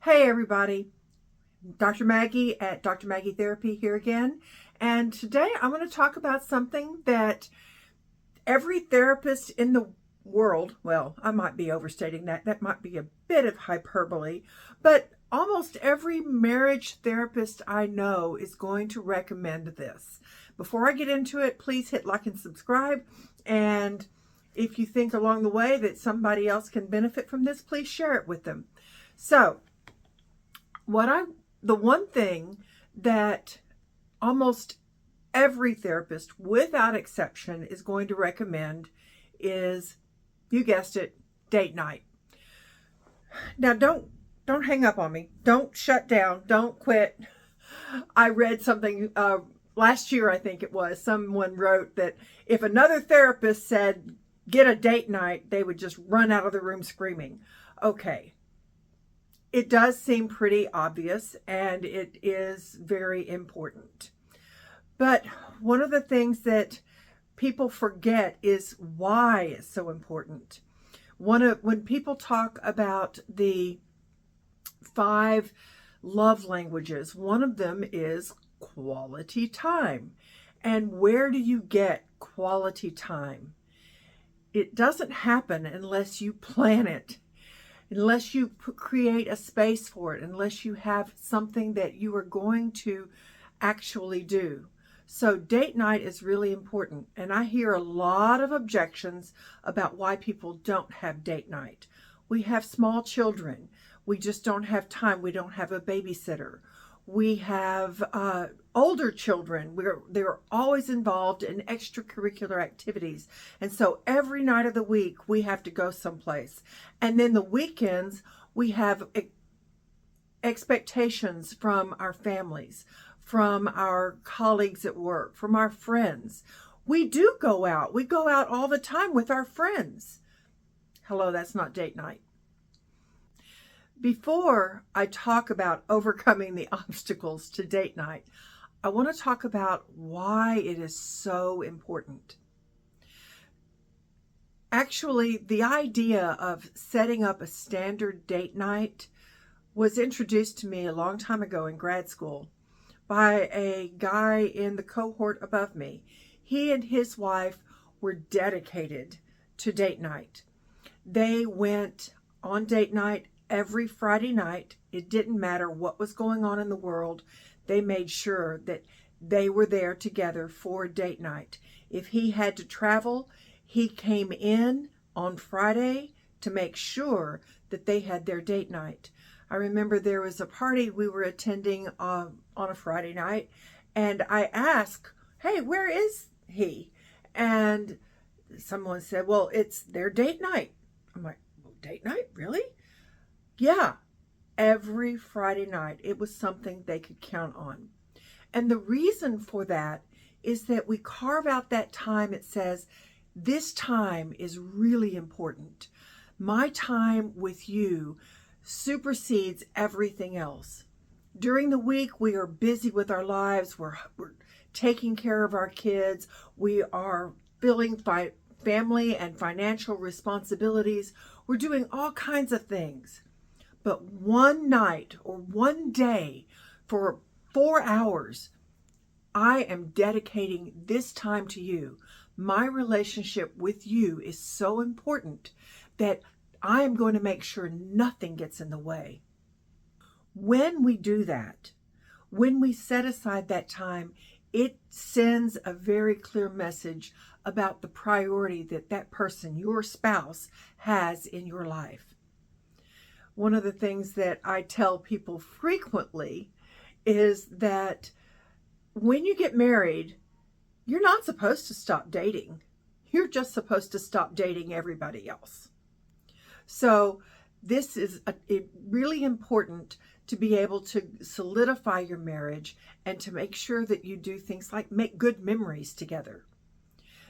Hey everybody, Dr. Maggie at Dr. Maggie Therapy here again. And today I'm going to talk about something that every therapist in the world, well, I might be overstating that. That might be a bit of hyperbole, but almost every marriage therapist I know is going to recommend this. Before I get into it, please hit like and subscribe. And if you think along the way that somebody else can benefit from this, please share it with them. So, the one thing that almost every therapist, without exception, is going to recommend is, you guessed it, date night. Now, don't hang up on me. Don't shut down. Don't quit. I read something last year, I think it was. Someone wrote that if another therapist said, get a date night, they would just run out of the room screaming. Okay. It does seem pretty obvious, and it is very important. But one of the things that people forget is why it's so important. When people talk about the 5 love languages, one of them is quality time. And where do you get quality time? It doesn't happen unless you plan it. Unless you create a space for it, unless you have something that you are going to actually do. So date night is really important. And I hear a lot of objections about why people don't have date night. We have small children. We just don't have time. We don't have a babysitter. We have older children. They're always involved in extracurricular activities. And so every night of the week, we have to go someplace. And then the weekends, we have expectations from our families, from our colleagues at work, from our friends. We do go out. We go out all the time with our friends. Hello, that's not date night. Before I talk about overcoming the obstacles to date night, I want to talk about why it is so important. Actually, the idea of setting up a standard date night was introduced to me a long time ago in grad school by a guy in the cohort above me. He and his wife were dedicated to date night. They went on date night every Friday night. It didn't matter what was going on in the world. They made sure that they were there together for date night. If he had to travel, he came in on Friday to make sure that they had their date night. I remember there was a party we were attending on a Friday night, and I asked, hey, where is he? And someone said, well, it's their date night. I'm like, well, date night? Really? Yeah, every Friday night. It was something they could count on. And the reason for that is that we carve out that time. It says, this time is really important. My time with you supersedes everything else. During the week, we are busy with our lives. We're taking care of our kids. We are filling family and financial responsibilities. We're doing all kinds of things. But one night or one day for 4 hours, I am dedicating this time to you. My relationship with you is so important that I am going to make sure nothing gets in the way. When we do that, when we set aside that time, it sends a very clear message about the priority that that person, your spouse, has in your life. One of the things that I tell people frequently is that when you get married, you're not supposed to stop dating. You're just supposed to stop dating everybody else. So this is really important to be able to solidify your marriage and to make sure that you do things like make good memories together.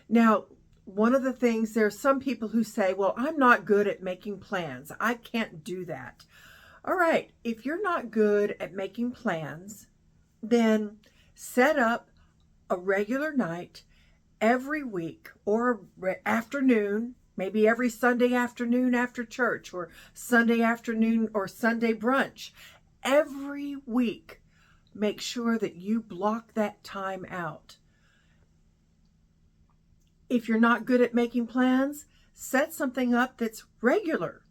Now, one of the things, there are some people who say, well, I'm not good at making plans. I can't do that. All right, if you're not good at making plans, then set up a regular night every week or afternoon maybe every Sunday afternoon after church, or Sunday afternoon or Sunday brunch. Every week, make sure that you block that time out. If you're not good at making plans, set something up that's regular.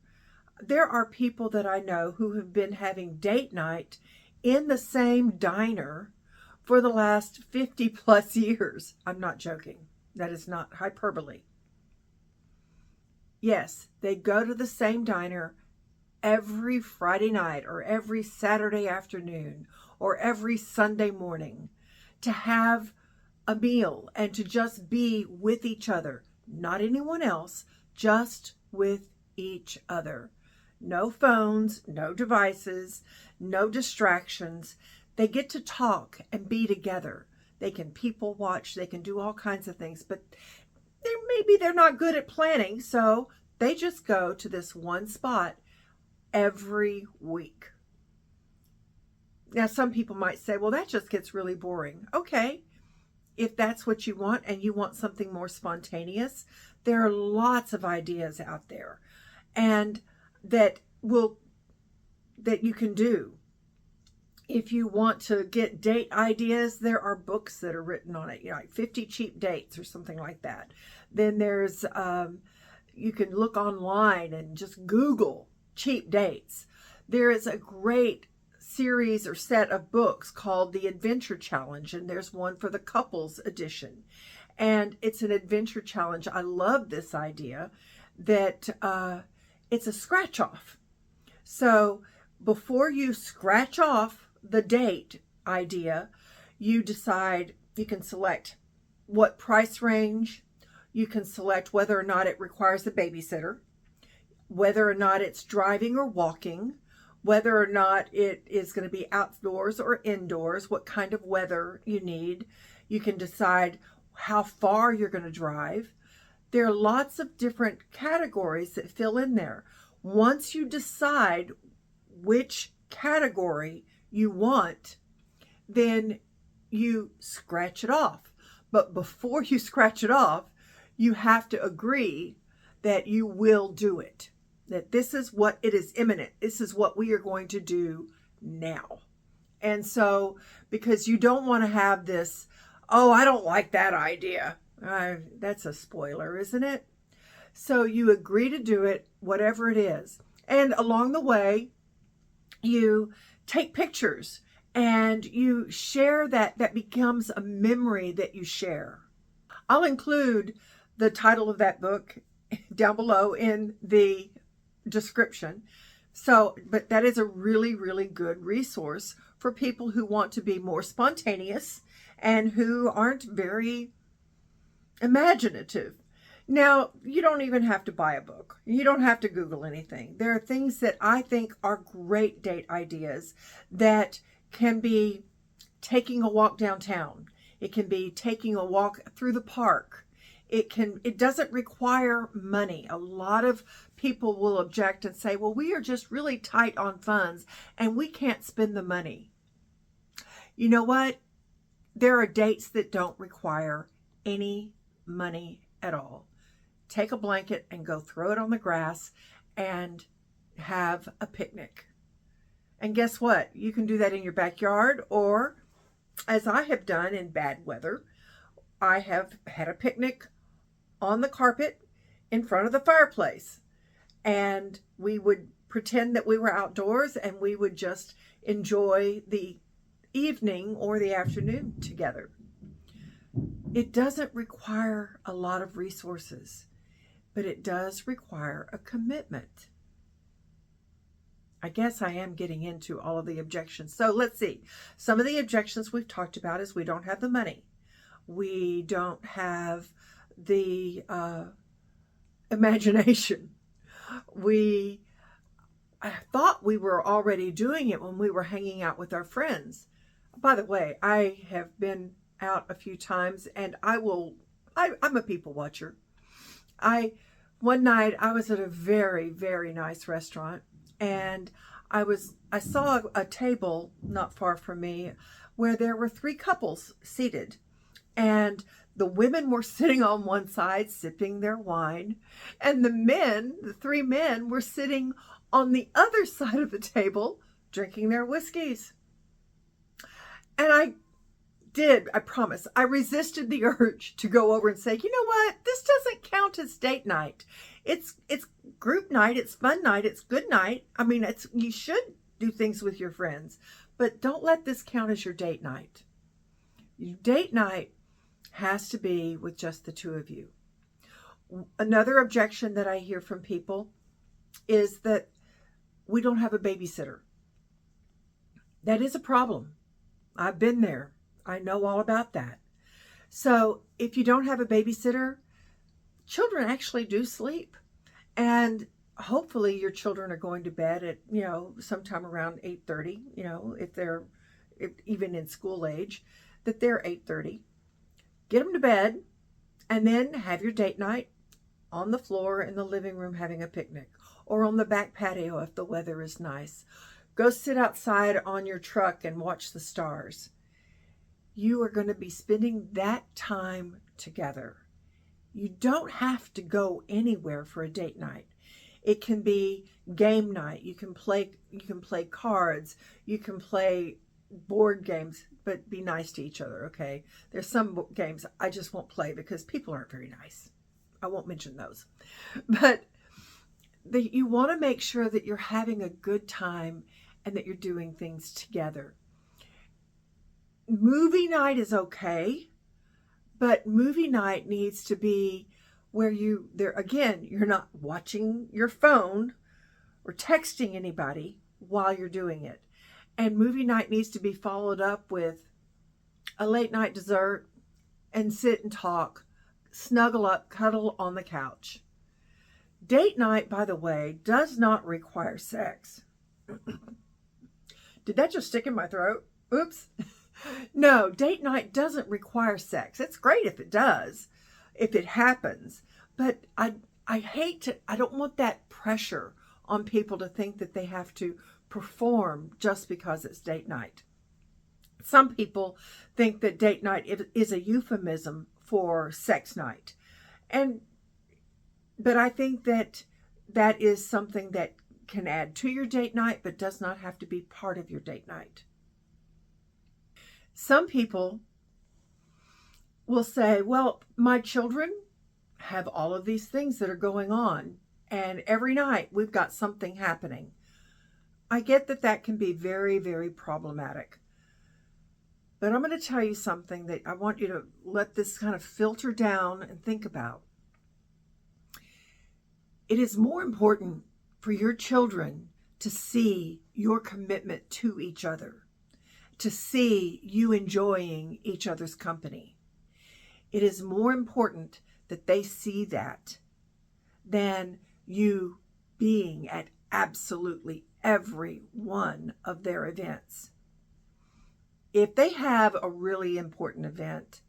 There are people that I know who have been having date night in the same diner for the last 50 plus years. I'm not joking. That is not hyperbole. Yes, they go to the same diner every Friday night or every Saturday afternoon or every Sunday morning to have a meal and to just be with each other. Not anyone else, just with each other. No phones, no devices, no distractions. They get to talk and be together. They can people watch, they can do all kinds of things, but maybe they're not good at planning, so they just go to this one spot every week. Now, some people might say, well, that just gets really boring. Okay, if that's what you want and you want something more spontaneous, there are lots of ideas out there and that you can do. If you want to get date ideas, there are books that are written on it, like 50 Cheap Dates or something like that. Then there's, you can look online and just Google cheap dates. There is a great series or set of books called The Adventure Challenge, and there's one for the couples edition. And it's an adventure challenge. I love this idea that it's a scratch off. So before you scratch off the date idea, you decide, you can select what price range, you can select whether or not it requires a babysitter, whether or not it's driving or walking, whether or not it is going to be outdoors or indoors, what kind of weather you need. You can decide how far you're going to drive. There are lots of different categories that fill in there. Once you decide which category you want, then you scratch it off. But before you scratch it off, you have to agree that you will do it. That this is what it is imminent. This is what we are going to do now. And so, because you don't want to have this, oh, I don't like that idea. That's a spoiler, isn't it? So you agree to do it, whatever it is. And along the way, you take pictures and you share that. That becomes a memory that you share. I'll include the title of that book down below in the description. So, but that is a really, really good resource for people who want to be more spontaneous and who aren't very imaginative. Now, you don't even have to buy a book. You don't have to Google anything. There are things that I think are great date ideas that can be taking a walk downtown. It can be taking a walk through the park. It doesn't require money. A lot of people will object and say, well, we are just really tight on funds and we can't spend the money. You know what? There are dates that don't require any money at all. Take a blanket and go throw it on the grass and have a picnic. And guess what? You can do that in your backyard, or as I have done in bad weather, I have had a picnic on the carpet in front of the fireplace. And we would pretend that we were outdoors and we would just enjoy the evening or the afternoon together. It doesn't require a lot of resources, but it does require a commitment. I guess I am getting into all of the objections. So let's see. Some of the objections we've talked about is we don't have the money. We don't have the imagination. I thought we were already doing it when we were hanging out with our friends. By the way, I have been out a few times and I'm a people watcher. One night I was at a very, very nice restaurant and I saw a table not far from me where there were 3 couples seated, and The women were sitting on one side sipping their wine, and the men, the three men, were sitting on the other side of the table drinking their whiskeys. And I promise, I resisted the urge to go over and say, you know what, this doesn't count as date night. It's group night, it's fun night, it's good night. I mean, you should do things with your friends, but don't let this count as your date night. Your date night has to be with just the two of you. Another objection that I hear from people is that we don't have a babysitter. That is a problem. I've been there. I know all about that. So if you don't have a babysitter, children actually do sleep. And hopefully your children are going to bed at, sometime around 8:30, if even in school age, that they're 8:30. Get them to bed and then have your date night on the floor in the living room having a picnic, or on the back patio if the weather is nice. Go sit outside on your truck and watch the stars. You are going to be spending that time together. You don't have to go anywhere for a date night. It can be game night. You can play cards. You can play board games, but be nice to each other, okay? There's some games I just won't play because people aren't very nice. I won't mention those. But you want to make sure that you're having a good time and that you're doing things together. Movie night is okay, but movie night needs to be where you're not watching your phone or texting anybody while you're doing it. And movie night needs to be followed up with a late night dessert and sit and talk, snuggle up, cuddle on the couch. Date night, by the way, does not require sex. Did that just stick in my throat? Oops. No, date night doesn't require sex. It's great if it does, if it happens. But I don't want that pressure on people to think that they have to perform just because it's date night. Some people think that date night is a euphemism for sex night. But I think that is something that can add to your date night, but does not have to be part of your date night. Some people will say, well, my children have all of these things that are going on, and every night we've got something happening. I get that can be very, very problematic. But I'm going to tell you something that I want you to let this kind of filter down and think about. It is more important for your children to see your commitment to each other, to see you enjoying each other's company. It is more important that they see that than you being at absolutely every one of their events. If they have a really important event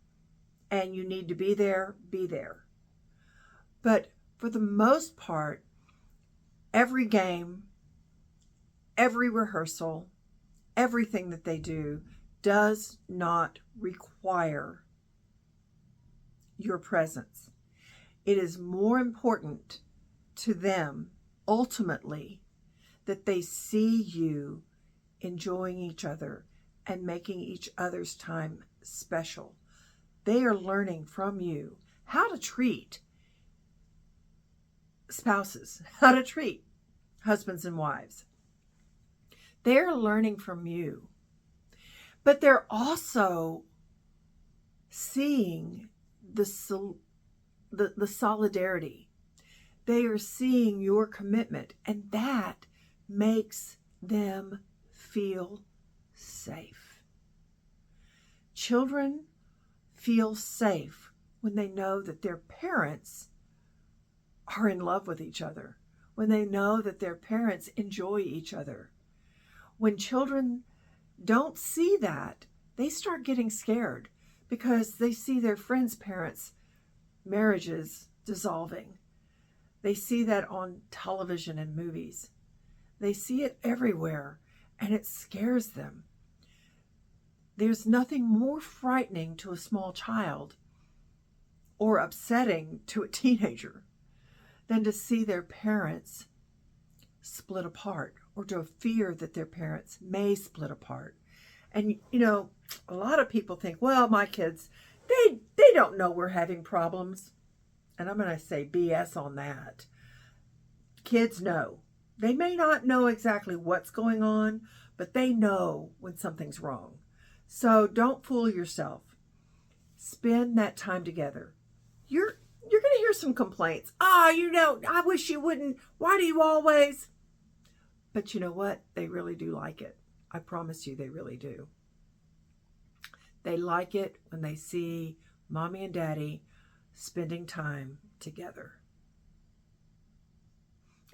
and you need to be there, be there. But for the most part, every game, every rehearsal, everything that they do does not require your presence. It is more important to them, ultimately, that they see you enjoying each other and making each other's time special. They are learning from you how to treat spouses, how to treat husbands and wives. They're learning from you. But they're also seeing the solidarity. They are seeing your commitment, and that makes them feel safe. Children feel safe when they know that their parents are in love with each other, when they know that their parents enjoy each other. When children don't see that, they start getting scared because they see their friends' parents' marriages dissolving. They see that on television and movies. They see it everywhere, and it scares them. There's nothing more frightening to a small child or upsetting to a teenager than to see their parents split apart, or to fear that their parents may split apart. And a lot of people think, well, my kids, they don't know we're having problems. And I'm going to say BS on that. Kids know. They may not know exactly what's going on, but they know when something's wrong. So don't fool yourself. Spend that time together. You're going to hear some complaints. I wish you wouldn't. Why do you always? But you know what? They really do like it. I promise you they really do. They like it when they see mommy and daddy spending time together.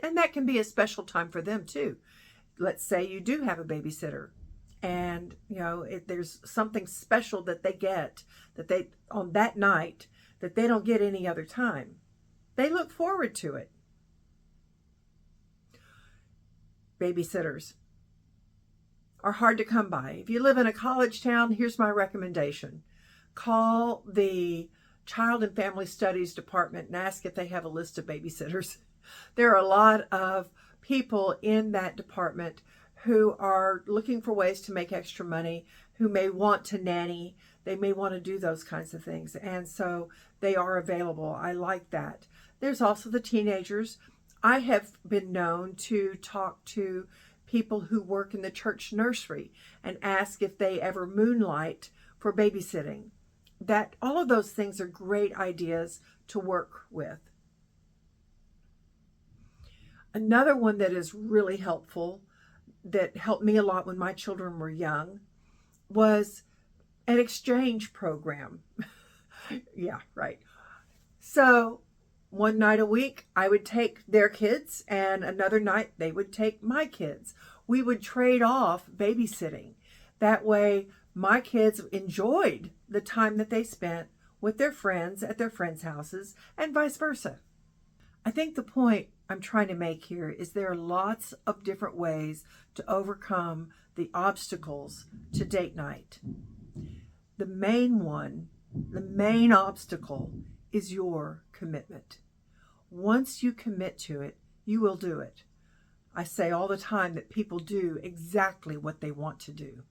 And that can be a special time for them too. Let's say you do have a babysitter, and there's something special that they get that they on that night that they don't get any other time. They look forward to it. Babysitters are hard to come by. If you live in a college town, here's my recommendation. Call the Child and Family Studies department and ask if they have a list of babysitters. There are a lot of people in that department who are looking for ways to make extra money, who may want to nanny. They may want to do those kinds of things. And so they are available. I like that. There's also the teenagers. I have been known to talk to people who work in the church nursery and ask if they ever moonlight for babysitting. That all of those things are great ideas to work with. Another one that is really helpful, that helped me a lot when my children were young, was an exchange program. Yeah, right. So one night a week, I would take their kids, and another night they would take my kids. We would trade off babysitting. That way, my kids enjoyed the time that they spent with their friends at their friends' houses, and vice versa. I think the point I'm trying to make here is there are lots of different ways to overcome the obstacles to date night. The main obstacle is your commitment. Once you commit to it, you will do it. I say all the time that people do exactly what they want to do.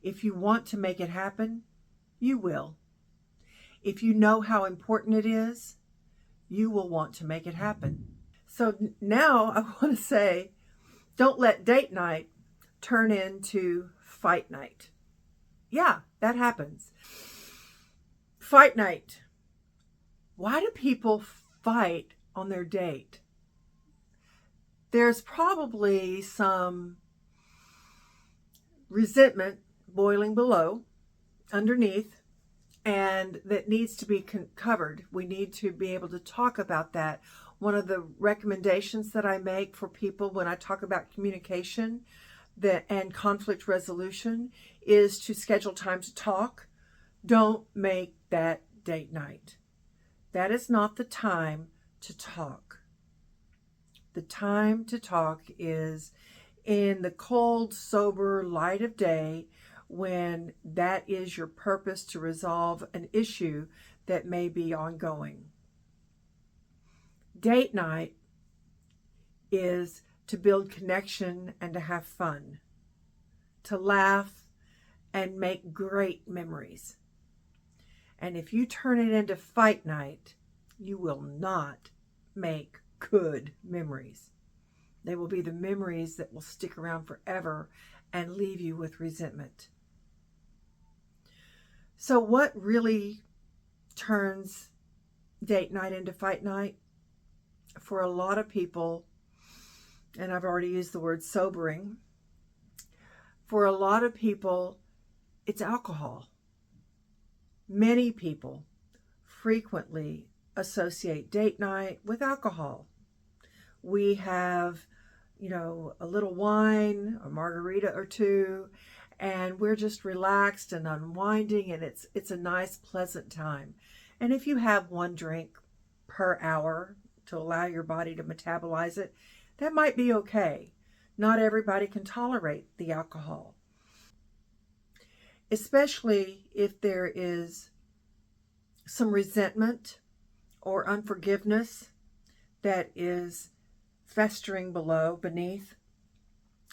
If you want to make it happen, you will. If you know how important it is, you will want to make it happen. So now I want to say, don't let date night turn into fight night. Yeah, that happens. Fight night. Why do people fight on their date? There's probably some resentment boiling below, underneath, and that needs to be covered. We need to be able to talk about that. One of the recommendations that I make for people when I talk about communication and conflict resolution is to schedule time to talk. Don't make that date night. That is not the time to talk. The time to talk is in the cold, sober light of day, when that is your purpose to resolve an issue that may be ongoing. Date night is to build connection and to have fun, to laugh and make great memories. And if you turn it into fight night, you will not make good memories. They will be the memories that will stick around forever and leave you with resentment. So what really turns date night into fight night? For a lot of people, and I've already used the word sobering, for a lot of people, it's alcohol. Many people frequently associate date night with alcohol. We have, a little wine, a margarita or two, and we're just relaxed and unwinding, and it's a nice, pleasant time. And if you have one drink per hour to allow your body to metabolize it, that might be okay. Not everybody can tolerate the alcohol, especially if there is some resentment or unforgiveness that is festering beneath,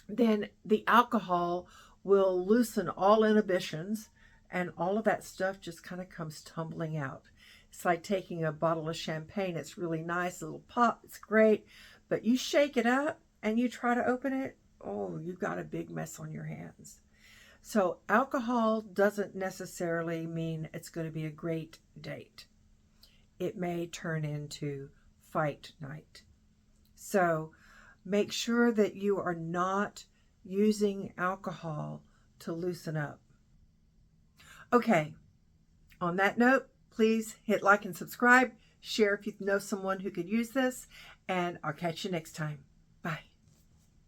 then the alcohol will loosen all inhibitions and all of that stuff just kind of comes tumbling out. It's like taking a bottle of champagne. It's really nice, a little pop, it's great, but you shake it up and you try to open it, oh, you've got a big mess on your hands. So alcohol doesn't necessarily mean it's going to be a great date. It may turn into fight night. So make sure that you are not using alcohol to loosen up. Okay, on that note, please hit like and subscribe, share if you know someone who could use this, and I'll catch you next time.